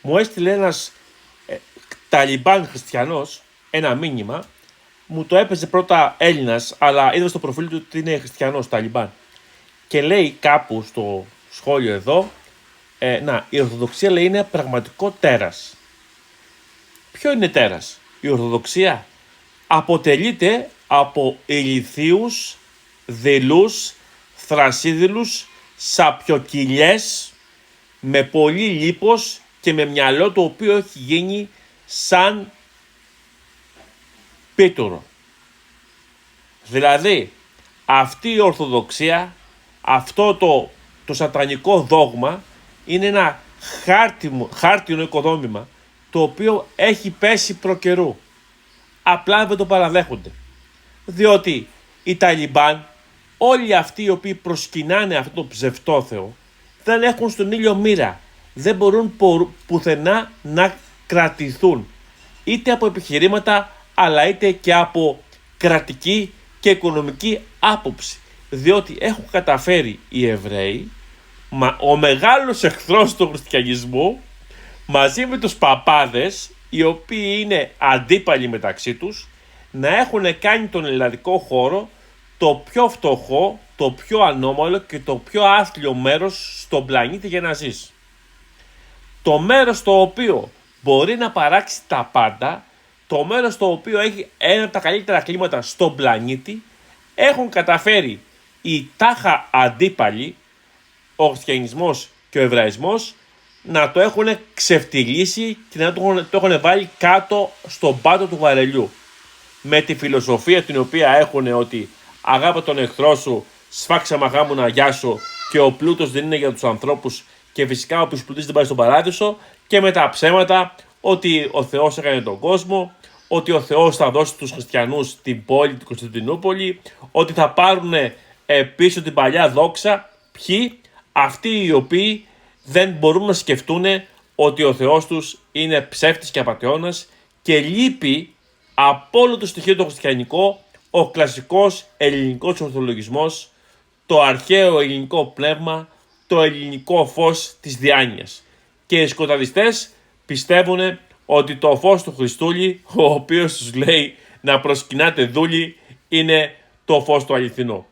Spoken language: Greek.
μου έστειλε ένας Ταλιμπάν χριστιανός ένα μήνυμα. Μου το έπαιζε πρώτα Έλληνας, αλλά είδα στο προφίλ του ότι είναι χριστιανός Ταλιμπάν. Και λέει κάπου στο σχόλιο εδώ, η Ορθοδοξία, λέει, είναι πραγματικό τέρας. Ποιο είναι τέρας? Η Ορθοδοξία αποτελείται από ηλιθίους, δειλούς, θρασίδηλους, σαπιοκυλιές, με πολύ λίπος και με μυαλό το οποίο έχει γίνει σαν πίτουρο. Δηλαδή, αυτή η Ορθοδοξία, αυτό το σατανικό δόγμα είναι ένα χάρτινο οικοδόμημα το οποίο έχει πέσει προκαιρού. Απλά δεν το παραδέχονται. Διότι οι Ταλιμπάν, όλοι αυτοί οι οποίοι προσκυνάνε αυτό το ψευτόθεο, δεν έχουν στον ήλιο μοίρα. Δεν μπορούν πουθενά να κρατηθούν. Είτε από επιχειρήματα, αλλά είτε και από κρατική και οικονομική άποψη. Διότι έχουν καταφέρει οι Εβραίοι, ο μεγάλος εχθρός του χριστιανισμού, μαζί με τους παπάδες, οι οποίοι είναι αντίπαλοι μεταξύ τους, να έχουν κάνει τον ελλαδικό χώρο το πιο φτωχό, το πιο ανώμαλο και το πιο άθλιο μέρος στον πλανήτη για να ζεις. Το μέρος το οποίο μπορεί να παράξει τα πάντα, το μέρος το οποίο έχει ένα από τα καλύτερα κλίματα στον πλανήτη, έχουν καταφέρει οι τάχα αντίπαλοι, ο χριστιανισμός και ο εβραϊσμός, να το έχουν ξεφτυλίσει και να το έχουν βάλει κάτω στον πάτο του βαρελιού. Με τη φιλοσοφία την οποία έχουν ότι αγάπα τον εχθρό σου, σφάξα μαγά μου να γεια σου και ο πλούτος δεν είναι για τους ανθρώπους και φυσικά όποιος πλουτίζει δεν πάει στον παράδεισο, και με τα ψέματα ότι ο Θεός έκανε τον κόσμο, ότι ο Θεός θα δώσει τους χριστιανούς την πόλη, την Κωνσταντινούπολη, ότι θα πάρουν πίσω την παλιά δόξα. Ποιοι? Αυτοί οι οποίοι δεν μπορούν να σκεφτούν ότι ο Θεός τους είναι ψεύτης και απατεώνας και λείπει από όλο το στοιχείο το χριστιανικό ο κλασικός ελληνικός ορθολογισμός, το αρχαίο ελληνικό πνεύμα, το ελληνικό φως της διάνοιας. Και οι σκοταδιστές πιστεύουν ότι το φως του Χριστούλη, ο οποίος τους λέει να προσκυνάτε δούλοι, είναι το φως του αληθινό.